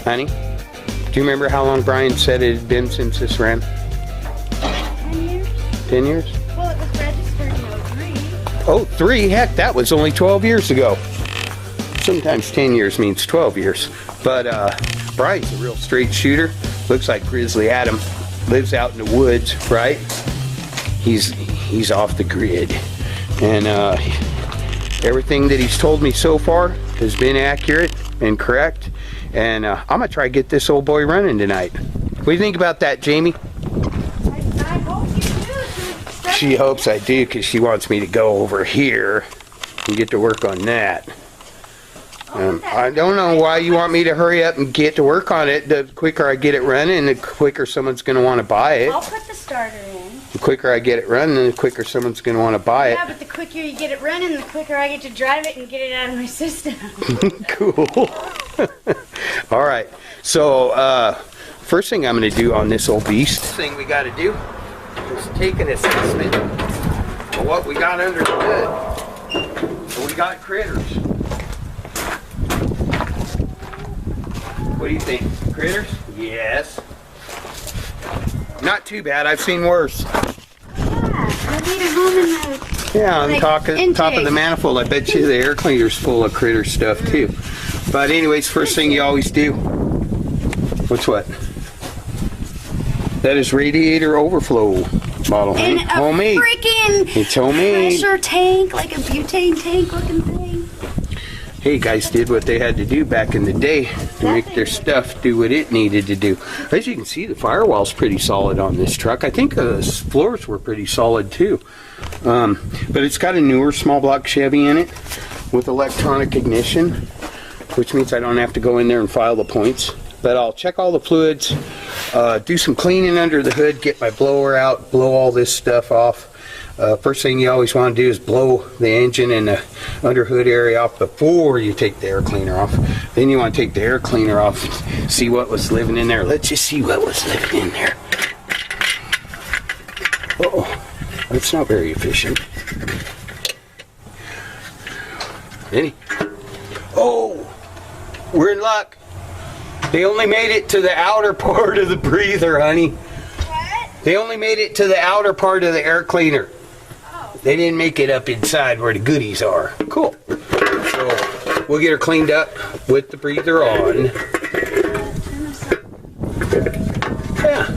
Honey, do you remember how long Brian said it had been since this ran? 10 years. 10 years? Well, it was registered in 03. Oh, 3? Heck, that was only 12 years ago. Sometimes 10 years means 12 years. But Brian's a real straight shooter. Looks like Grizzly Adam. Lives out in the woods, right? He's off the grid. And everything that he's told me so far has been accurate and correct. And I'm gonna try to get this old boy running tonight. What do you think about that, Jamie? I hope you do. She hopes I do, because she wants me to go over here and get to work on that. I don't know why you want me to hurry up and get to work on it. The quicker I get it running, the quicker someone's going to want to buy it. I'll put the starter in. The quicker I get it running, the quicker someone's going to want to buy it. Yeah, but the quicker you get it running, the quicker I get to drive it and get it out of my system. Cool. All right. So, first thing I'm going to do on this old beast, thing we got to do is take an assessment of what we got under the hood. So we got critters. What do you think? Critters? Yes. Not too bad. I've seen worse. I need a home in the... Yeah, on like top of the manifold. I bet you the air cleaner's full of critter stuff too. But anyways, first thing you always do. What's what? That is radiator overflow bottle. In huh? a Homemade. freaking It's homemade. pressure tank, like a butane tank looking thing. Hey, guys did what they had to do back in the day to make their stuff do what it needed to do. As you can see, the firewall's pretty solid on this truck. I think the floors were pretty solid too. But it's got a newer small block Chevy in it with electronic ignition, which means I don't have to go in there and file the points. But I'll check all the fluids, do some cleaning under the hood, get my blower out, blow all this stuff off. First thing you always want to do is blow the engine and the under hood area off before you take the air cleaner off. Then you want to take the air cleaner off, see what was living in there. Let's just see what was living in there. Uh-oh, that's not very efficient. Oh, we're in luck. They only made it to the outer part of the breather, honey. What? They only made it to the outer part of the air cleaner. They didn't make it up inside where the goodies are. Cool. So we'll get her cleaned up with the breather on. Yeah.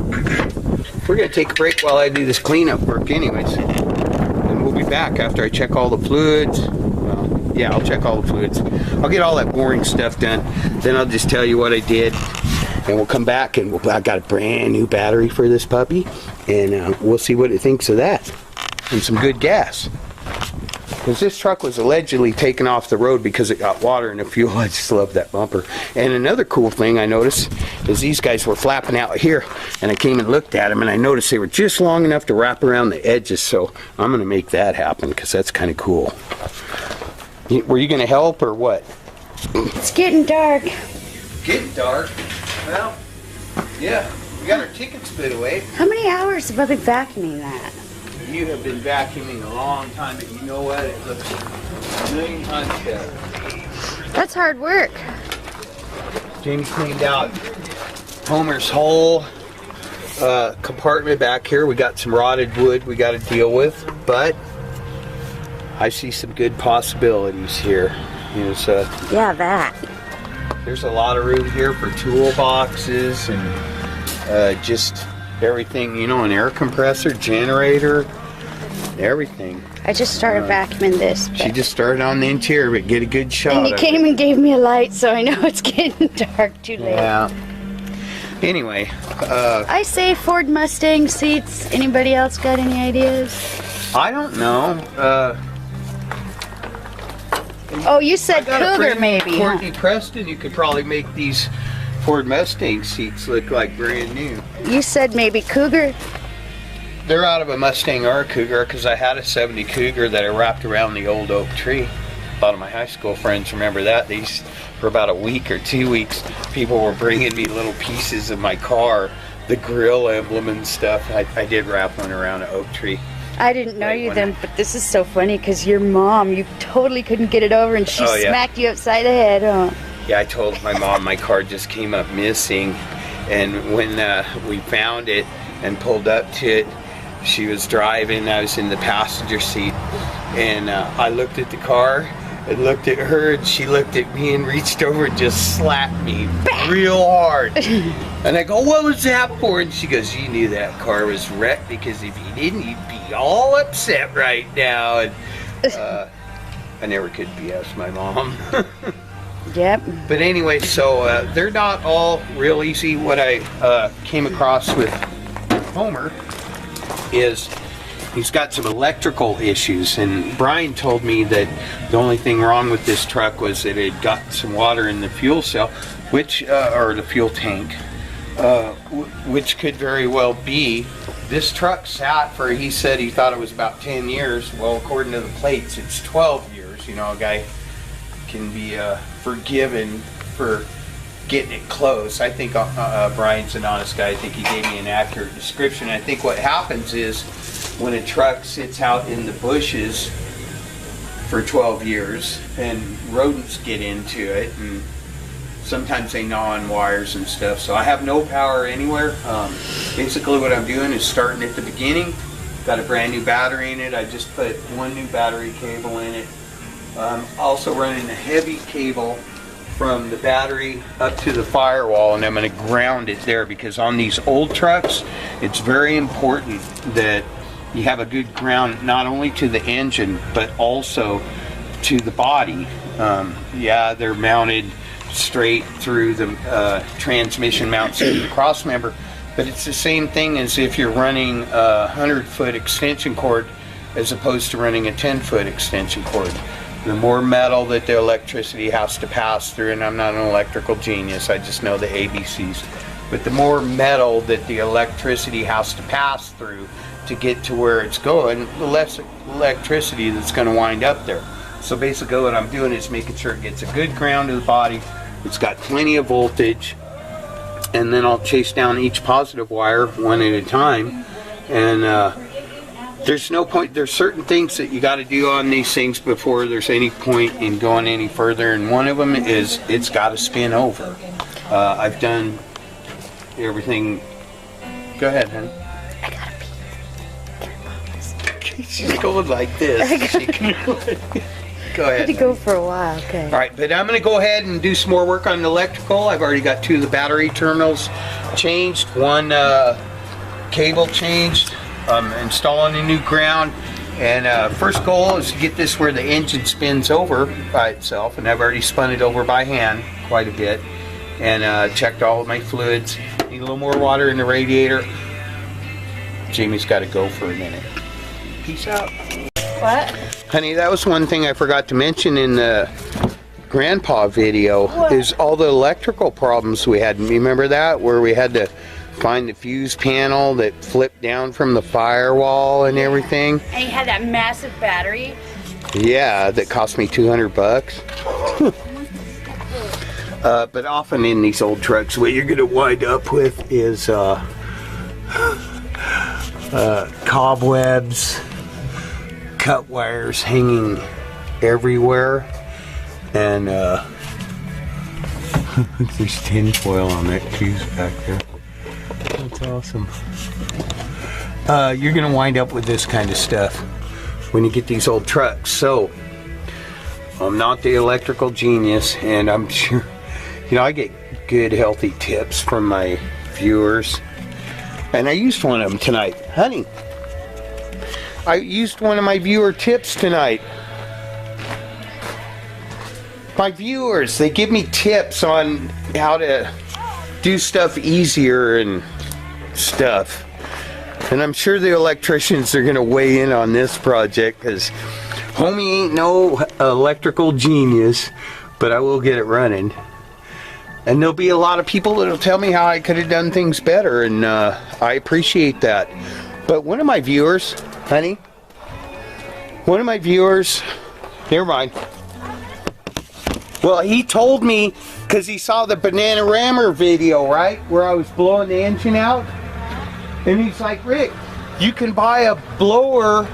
We're going to take a break while I do this cleanup work anyways. And we'll be back after I check all the fluids. Well, yeah, I'll check all the fluids. I'll get all that boring stuff done. Then I'll just tell you what I did. And we'll come back and I got a brand new battery for this puppy. And we'll see what it thinks of that. And some good gas. Because this truck was allegedly taken off the road because it got water in the fuel. I just love that bumper. And another cool thing I noticed is these guys were flapping out here. And I came and looked at them and I noticed they were just long enough to wrap around the edges. So I'm going to make that happen because that's kind of cool. Were you going to help or what? It's getting dark. Getting dark? Well, yeah. We got our tickets put away. How many hours have I been vacuuming that? You have been vacuuming a long time, but you know what? It looks a million times better. That's hard work. Jamie cleaned out Homer's whole compartment back here. We got some rotted wood we got to deal with, but I see some good possibilities here. Yeah, that. There's a lot of room here for toolboxes and just everything, an air compressor, generator, everything. I just started vacuuming this. She just started on the interior, but get a good shot. And you came and gave me a light, so I know it's getting dark too late. Yeah. Anyway. I say Ford Mustang seats. Anybody else got any ideas? I don't know. Oh, you said Cougar maybe. Courtney Preston, you could probably make these Ford Mustang seats look like brand new. You said maybe Cougar? They're out of a Mustang or a Cougar because I had a 70 Cougar that I wrapped around the old oak tree. A lot of my high school friends remember that. For about a week or 2 weeks, people were bringing me little pieces of my car, the grill emblem and stuff. I did wrap one around an oak tree. I didn't know you then, but this is so funny because your mom, you totally couldn't get it over and she smacked you upside the head, huh? Yeah, I told my mom my car just came up missing, and when we found it and pulled up to it, she was driving, I was in the passenger seat, and I looked at the car and looked at her, and she looked at me and reached over and just slapped me real hard. And I go, what was that for? And she goes, you knew that car was wrecked, because if you didn't, you'd be all upset right now. And I never could BS my mom. Yep. But anyway, so they're not all real easy. What I came across with Homer is he's got some electrical issues, and Brian told me that the only thing wrong with this truck was that it got some water in the fuel cell, which or the fuel tank, which could very well be. This truck sat for, he said he thought it was about 10 years. Well, according to the plates, it's 12 years. You know, a guy can be forgiven for getting it close. I think Brian's an honest guy. I think he gave me an accurate description. I think what happens is when a truck sits out in the bushes for 12 years and rodents get into it, and sometimes they gnaw on wires and stuff, so I have no power anywhere. Basically what I'm doing is starting at the beginning. Got a brand new battery in it. I just put one new battery cable in it. Also running a heavy cable from the battery up to the firewall, and I'm going to ground it there, because on these old trucks it's very important that you have a good ground, not only to the engine but also to the body. Yeah, they're mounted straight through the transmission mounts to the cross member, but it's the same thing as if you're running a 100-foot extension cord as opposed to running a 10-foot extension cord. The more metal that the electricity has to pass through, and I'm not an electrical genius, I just know the ABCs, but the more metal that the electricity has to pass through to get to where it's going, the less electricity that's going to wind up there. So basically what I'm doing is making sure it gets a good ground to the body, it's got plenty of voltage, and then I'll chase down each positive wire one at a time. And there's no point, there's certain things that you got to do on these things before there's any point in going any further, and one of them is it's got to spin over. I've done everything. Go ahead, honey. I gotta pee. She's going like this. She can go ahead. I had to go for a while, okay. All right, but I'm going to go ahead and do some more work on the electrical. I've already got 2 of the battery terminals changed, one cable changed. I'm installing a new ground, and first goal is to get this where the engine spins over by itself, and I've already spun it over by hand quite a bit, and checked all of my fluids. Need a little more water in the radiator. Jamie's got to go for a minute. Peace out. What? Honey, that was one thing I forgot to mention in the grandpa video. What? Is all the electrical problems we had. Remember that, where we had to find the fuse panel that flipped down from the firewall and everything? And you had that massive battery? Yeah, that cost me $200. But often in these old trucks, what you're gonna wind up with is cobwebs, cut wires hanging everywhere, and there's tin foil on that fuse back there. That's awesome. You're gonna wind up with this kind of stuff when you get these old trucks. So I'm not the electrical genius, and I'm sure, you know, I get good healthy tips from my viewers, and I used one of them tonight. Honey, I used one of my viewer tips tonight. My viewers, they give me tips on how to do stuff easier and stuff, and I'm sure the electricians are gonna weigh in on this project, because homie ain't no electrical genius, but I will get it running, and there'll be a lot of people that'll tell me how I could have done things better, and I appreciate that. But one of my viewers, honey, one of my viewers, never mind. Well, he told me, because he saw the banana rammer video, right, where I was blowing the engine out, and he's like, Rick, you can buy a blower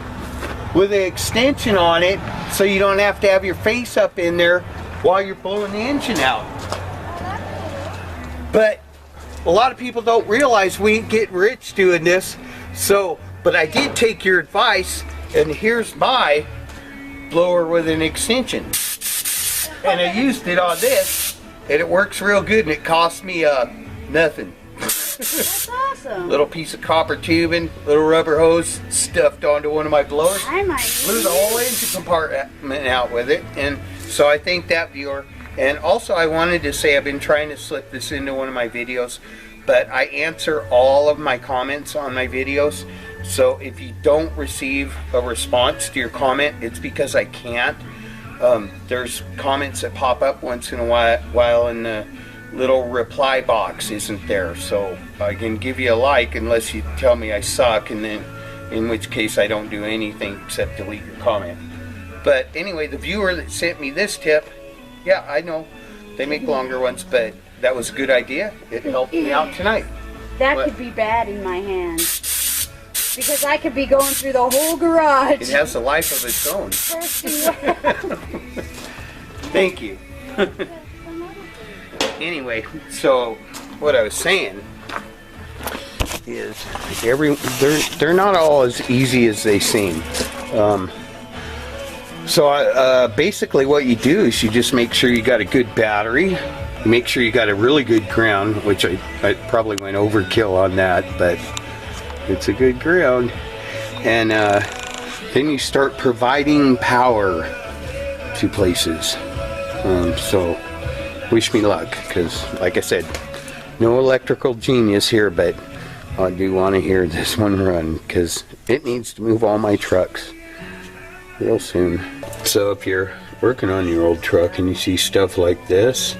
with an extension on it so you don't have to have your face up in there while you're blowing the engine out. But a lot of people don't realize we ain't getting rich doing this. So, but I did take your advice, and here's my blower with an extension. And I used it on this, and it works real good, and it cost me nothing. That's awesome. Little piece of copper tubing, little rubber hose stuffed onto one of my blowers. I might Blew the whole engine compartment out with it, and so I thank that viewer. And also I wanted to say, I've been trying to slip this into one of my videos, but I answer all of my comments on my videos. So if you don't receive a response to your comment, it's because I can't. There's comments that pop up once in a while, and the little reply box isn't there. So I can give you a like unless you tell me I suck, and then in which case I don't do anything except delete your comment. But anyway, the viewer that sent me this tip, yeah, I know they make longer ones, but that was a good idea. It helped me out tonight. That could be bad in my hands, because I could be going through the whole garage. It has a life of its own. Thank you. Anyway, so what I was saying is they're not all as easy as they seem. Basically what you do is you just make sure you got a good battery, make sure you got a really good ground, which I probably went overkill on that, but it's a good ground. And then you start providing power to places. So wish me luck, because like I said, no electrical genius here, but I do want to hear this one run, because it needs to move all my trucks real soon. So if you're working on your old truck and you see stuff like this,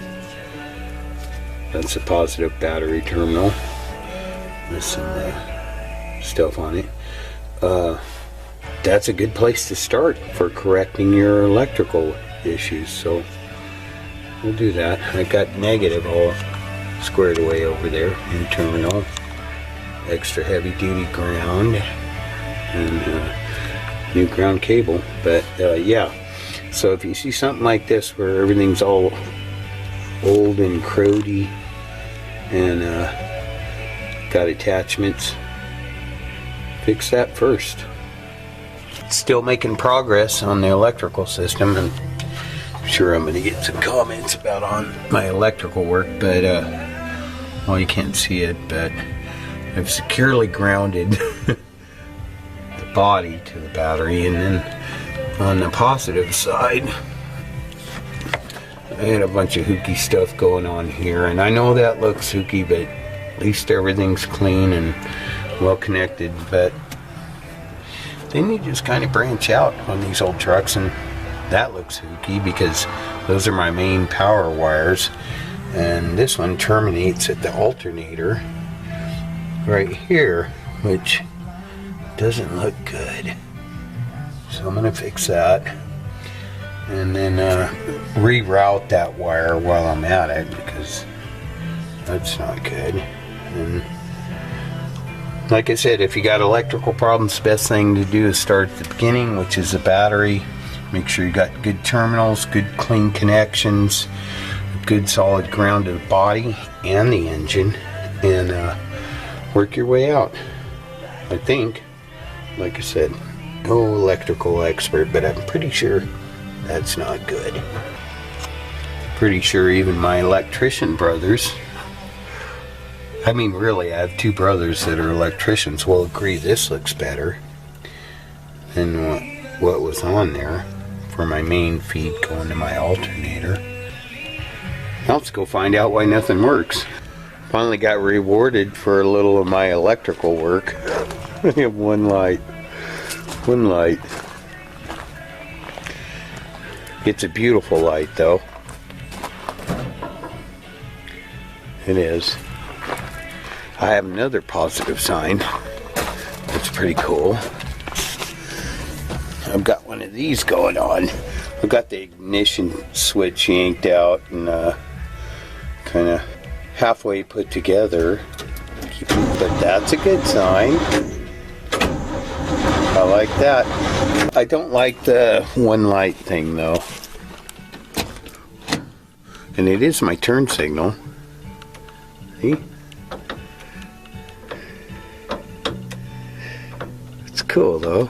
that's a positive battery terminal with some stuff on it. That's a good place to start for correcting your electrical issues. So we'll do that. I got negative all squared away over there in terminal. Extra heavy duty ground and new ground cable. But yeah, so if you see something like this where everything's all old and crowdy and got attachments, fix that first. Still making progress on the electrical system, and I'm sure I'm going to get some comments about on my electrical work, but well, you can't see it, but I've securely grounded the body to the battery. And then on the positive side, I had a bunch of hooky stuff going on here, and I know that looks hooky, but at least everything's clean and well connected. But then you just kind of branch out on these old trucks, and that looks hooky because those are my main power wires, and this one terminates at the alternator right here, which doesn't look good. So I'm going to fix that, and then reroute that wire while I'm at it, because that's not good. And like I said, if you got electrical problems, the best thing to do is start at the beginning, which is the battery. Make sure you got good terminals, good clean connections, a good solid ground to the body and the engine, and work your way out. I think, like I said, no electrical expert, but I'm pretty sure that's not good. Pretty sure even my electrician brothers, I mean really, I have two brothers that are electricians, will agree this looks better than what was on there for my main feed going to my alternator. Now let's go find out why nothing works. Finally got rewarded for a little of my electrical work. I have one light. One light. It's a beautiful light though. It is. I have another positive sign. That's pretty cool. I've got one of these going on. I've got the ignition switch yanked out and kind of halfway put together. But that's a good sign. I like that. I don't like the one light thing though. And it is my turn signal. See? It's cool though.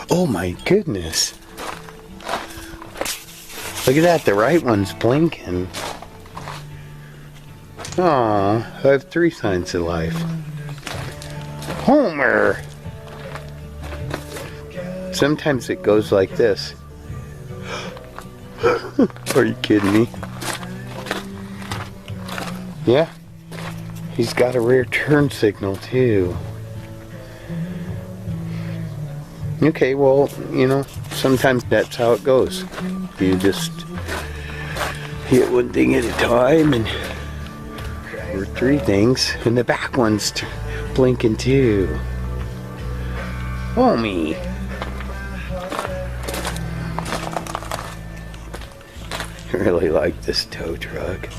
Oh my goodness. Look at that, the right one's blinking. Aw, I have 3 signs of life. Homer! Sometimes it goes like this. Are you kidding me? Yeah. He's got a rear turn signal too. Okay, well, you know, sometimes that's how it goes. You just hit one thing at a time, and or 3 things, and the back one's blinking too. Homie. I really like this tow truck.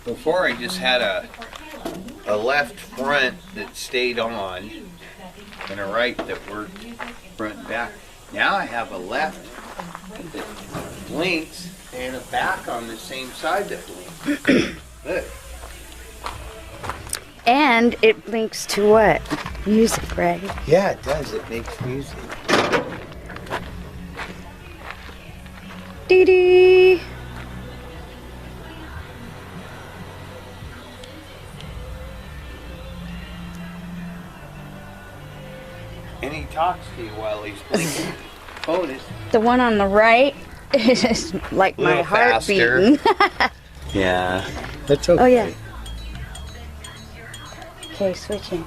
Before I just had a left front that stayed on and a right that worked front and back. Now I have a left that blinks and a back on the same side that blinks. Look. And it blinks to what? Music, right? Yeah, it does. It makes music. Dee-dee. And he talks to you while he's blinking. Bonus. The one on the right is like my heart beating. Yeah, that's okay. Oh yeah. Okay, switching.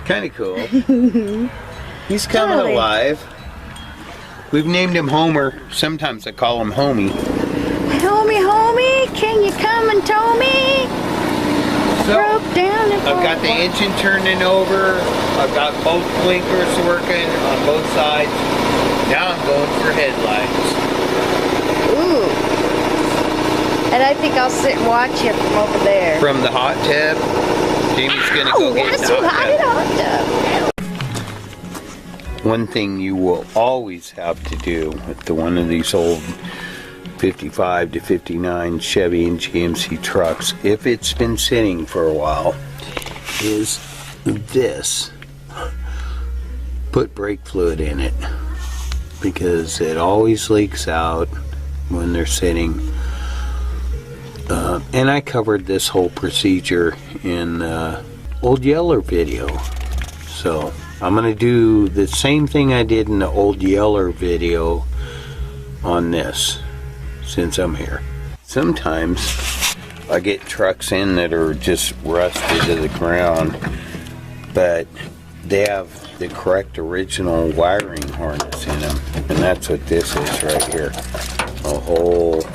Kind of cool. He's coming Totally. alive. We've named him Homer. Sometimes I call him Homie. Homie, homie, can you come and tow me? So, Broke down and I've got the engine turning over. I've got both blinkers working on both sides. Now I'm going for headlights. Ooh. And I think I'll sit and watch you from over there. From the hot tub, Jamie's gonna go get that's the too hot hot in tub. hot tub. One thing you will always have to do with one of these old 55 to 59 Chevy and GMC trucks, if it's been sitting for a while, is this. Put brake fluid in it, because it always leaks out when they're sitting. And I covered this whole procedure in the Old Yeller video. So I'm going to do the same thing I did in the Old Yeller video on this, since I'm here. Sometimes I get trucks in that are just rusted to the ground, but they have the correct original wiring harness in them, and that's what this is right here. A whole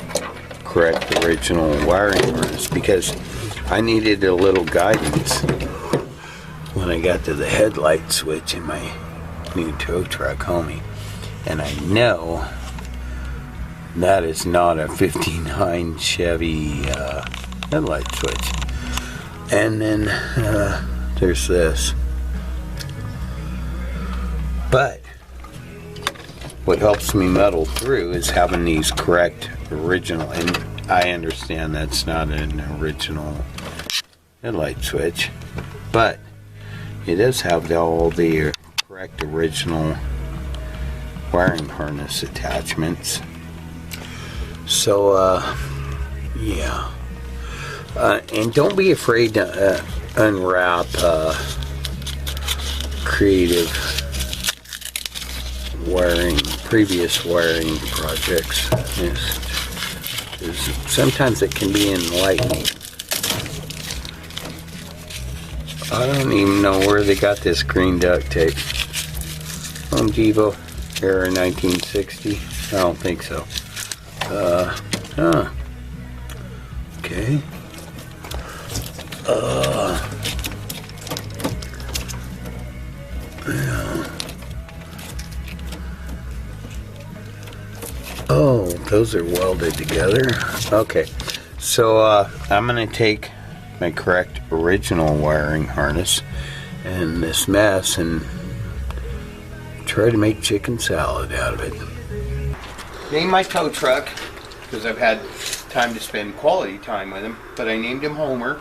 correct original wiring harness, because I needed a little guidance when I got to the headlight switch in my new tow truck, homie. And I know that is not a 59 Chevy headlight switch. And then there's this. But what helps me muddle through is having these correct original, and I understand that's not an original headlight switch, but it does have all the correct original wiring harness attachments. So yeah, and don't be afraid to unwrap creative wiring, previous wiring projects. Sometimes it can be enlightening. I don't even know where they got this green duct tape. Home Depot, era 1960. I don't think so. Okay. Yeah. Oh, those are welded together. Okay, so I'm gonna take my correct original wiring harness and this mess and try to make chicken salad out of it. Named my tow truck because I've had time to spend quality time with him, but I named him Homer.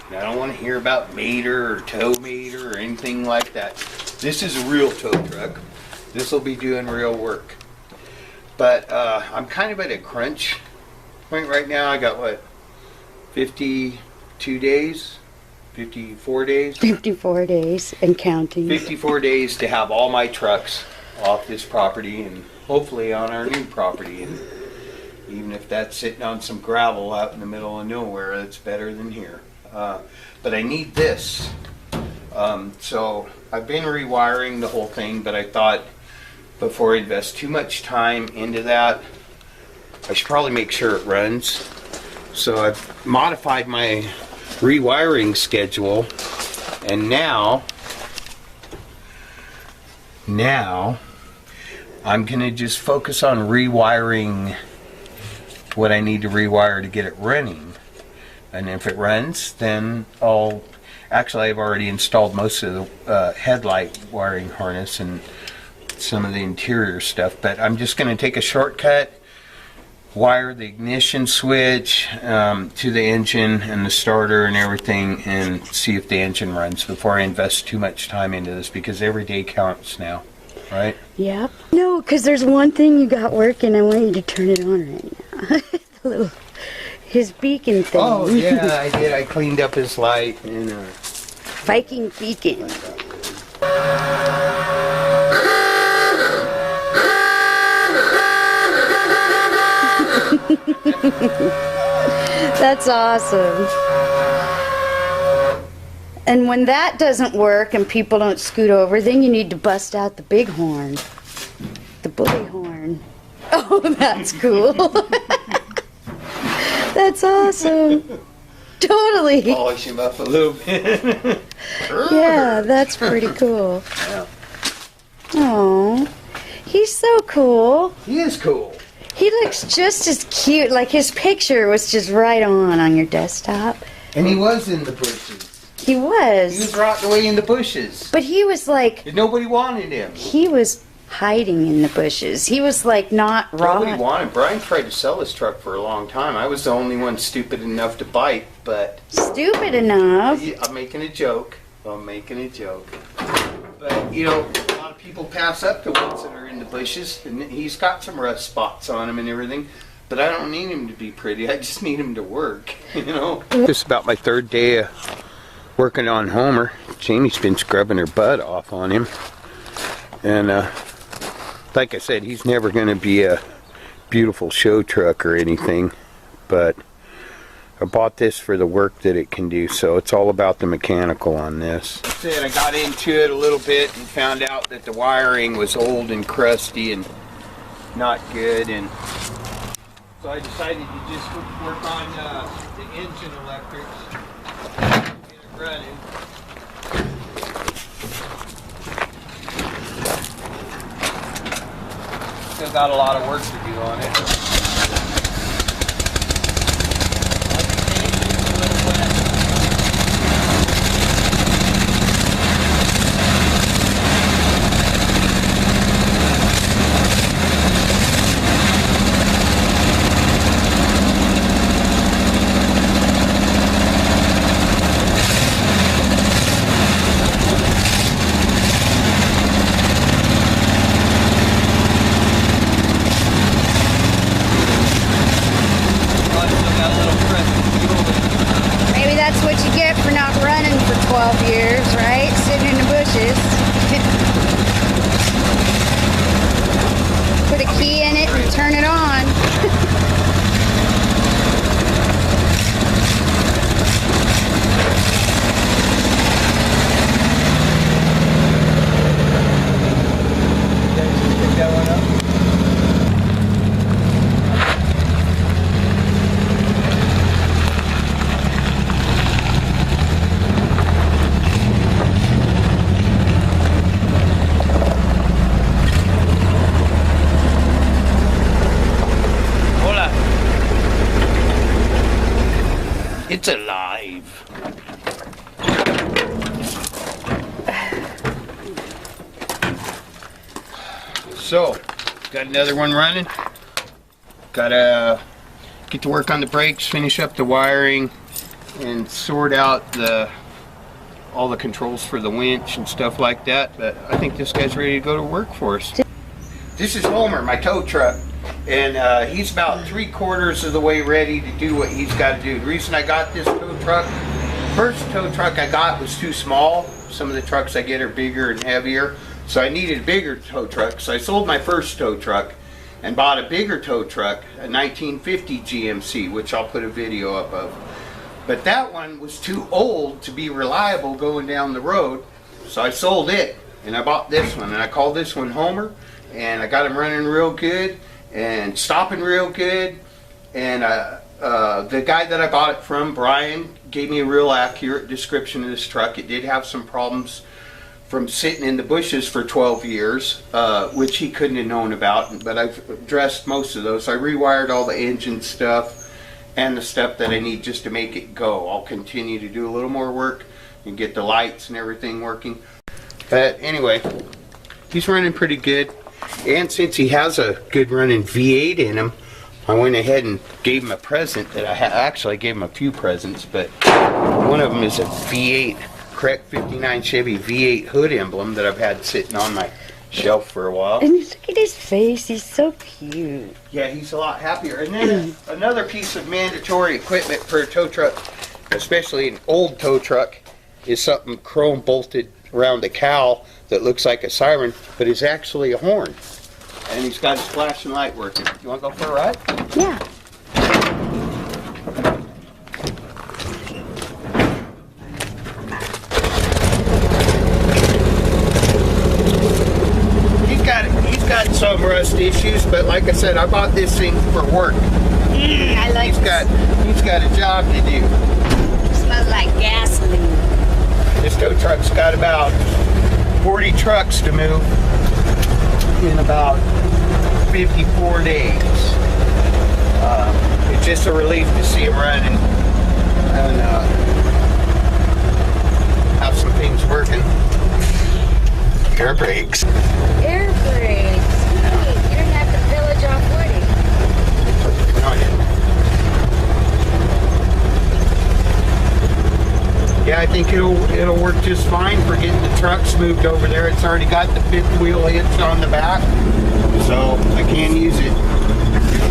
And I don't want to hear about Mater or Tow Mater or anything like that. This is a real tow truck. This will be doing real work. But I'm kind of at a crunch point right now. I got what, 52 days? 54 days? 54 days and counting. 54 days to have all my trucks off this property and hopefully on our new property. And even if that's sitting on some gravel out in the middle of nowhere, that's better than here. But I need this. So I've been rewiring the whole thing, but I thought before I invest too much time into that, I should probably make sure it runs. So I've modified my rewiring schedule, and now I'm gonna just focus on rewiring what I need to rewire to get it running. And if it runs, then I've already installed most of the headlight wiring harness and some of the interior stuff, but I'm just going to take a shortcut, wire the ignition switch to the engine and the starter and everything, and see if the engine runs before I invest too much time into this, because every day counts now, right? Yep. No, because there's one thing you got working. I want you to turn it on right now. His beacon thing. Oh, yeah, I did. I cleaned up his light. And, Viking beacon. That's awesome. And when that doesn't work and people don't scoot over, then you need to bust out the big horn. The bully horn. Oh, that's cool. That's awesome. Totally. Polish him up a little bit. Yeah, that's pretty cool. Yeah. Oh, he's so cool. He is cool. He looks just as cute. Like his picture was just right on your desktop. And he was in the bushes. He was. He was rotting away in the bushes. But he was like... And nobody wanted him. He was hiding in the bushes. He was like not raw. Nobody wanted. Brian tried to sell his truck for a long time. I was the only one stupid enough to bite, but... Stupid enough? I'm making a joke. I'm making a joke. But, you know, a lot of people pass up the ones that are in the bushes, and he's got some rust spots on him and everything, but I don't need him to be pretty. I just need him to work, you know? This is about my third day of working on Homer. Jamie's been scrubbing her butt off on him. And, like I said, he's never going to be a beautiful show truck or anything, but I bought this for the work that it can do, so it's all about the mechanical on this. I got into it a little bit and found out that the wiring was old and crusty and not good, and so I decided to just work on the engine electrics, get it running. Still got a lot of work to do on it. So, got another one running. Gotta get to work on the brakes, finish up the wiring, and sort out all the controls for the winch and stuff like that. But I think this guy's ready to go to work for us. This is Homer, my tow truck, and he's about 3/4 of the way ready to do what he's got to do. The reason I got this tow truck, first tow truck I got was too small. Some of the trucks I get are bigger and heavier, so I needed a bigger tow truck. So I sold my first tow truck and bought a bigger tow truck, a 1950 GMC, which I'll put a video up of. But that one was too old to be reliable going down the road, so I sold it and I bought this one, and I called this one Homer, and I got him running real good and stopping real good. And the guy that I bought it from, Brian, gave me a real accurate description of this truck. It did have some problems from sitting in the bushes for 12 years, which he couldn't have known about, but I've addressed most of those. I rewired all the engine stuff and the stuff that I need just to make it go. I'll continue to do a little more work and get the lights and everything working. But anyway, he's running pretty good. And since he has a good running V8 in him, I went ahead and gave him a present that actually I gave him a few presents, but one of them is a V8 Correct 59 Chevy V8 hood emblem that I've had sitting on my shelf for a while. And look at his face, he's so cute. Yeah, he's a lot happier. And then another piece of mandatory equipment for a tow truck, especially an old tow truck, is something chrome bolted around the cowl that looks like a siren, but is actually a horn. And he's got his flashing light working. You want to go for a ride? Yeah. He's got some rust issues, but like I said, I bought this thing for work. I like He's got a job to do. it. Smells like gasoline. This tow truck's got about 40 trucks to move in about 54 days. It's just a relief to see him running and have some things working. Air brakes. Air brakes. Hey, you didn't have to pillage off Woody. No, I didn't. Yeah, I think it'll work just fine for getting the trucks moved over there. It's already got the fifth wheel hitch on the back, so I can use it.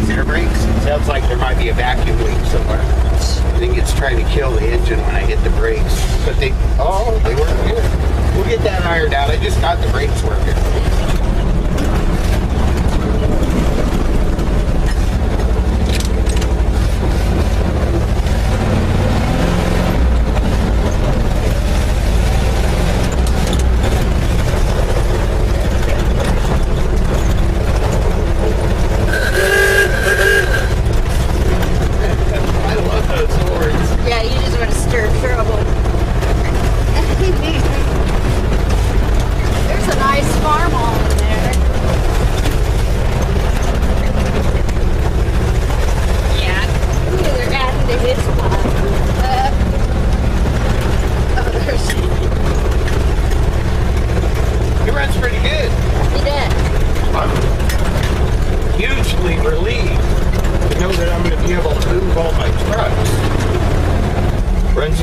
These air brakes. It sounds like there might be a vacuum leak somewhere. I think it's trying to kill the engine when I hit the brakes. But they work good. We'll get that ironed out. I just got the brakes working.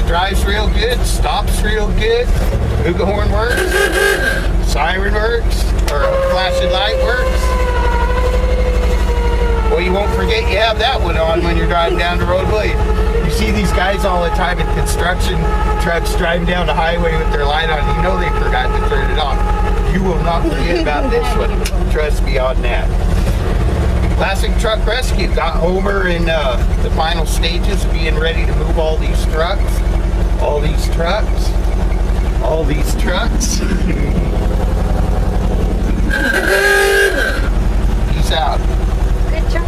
Drives real good, stops real good, flugelhorn works, siren works, or flashing light works. Well, you won't forget you have that one on when you're driving down the road, will you? You see these guys all the time in construction trucks driving down the highway with their light on. You know they forgot to turn it off. You will not forget about this one. Trust me on that. Classic Truck Rescue got Homer in the final stages of being ready to move all these trucks. All these trucks. All these trucks. Peace out. Good job.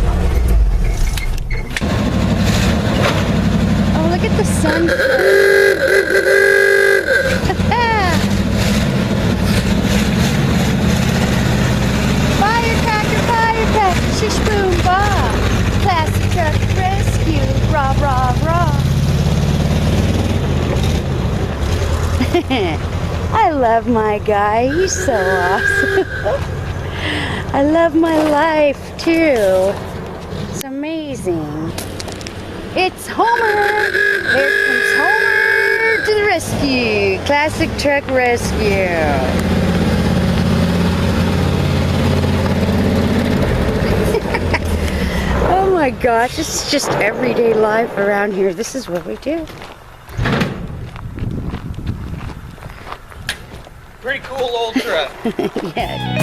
Oh, look at the sun. Firecracker, shish boom ba. Classic Truck Rescue, rah rah rah. I love my guy. He's so awesome. I love my life too. It's amazing. It's Homer! Here comes Homer to the rescue! Classic Truck Rescue! Oh my gosh, it's just everyday life around here. This is what we do. Pretty cool old truck. Yeah.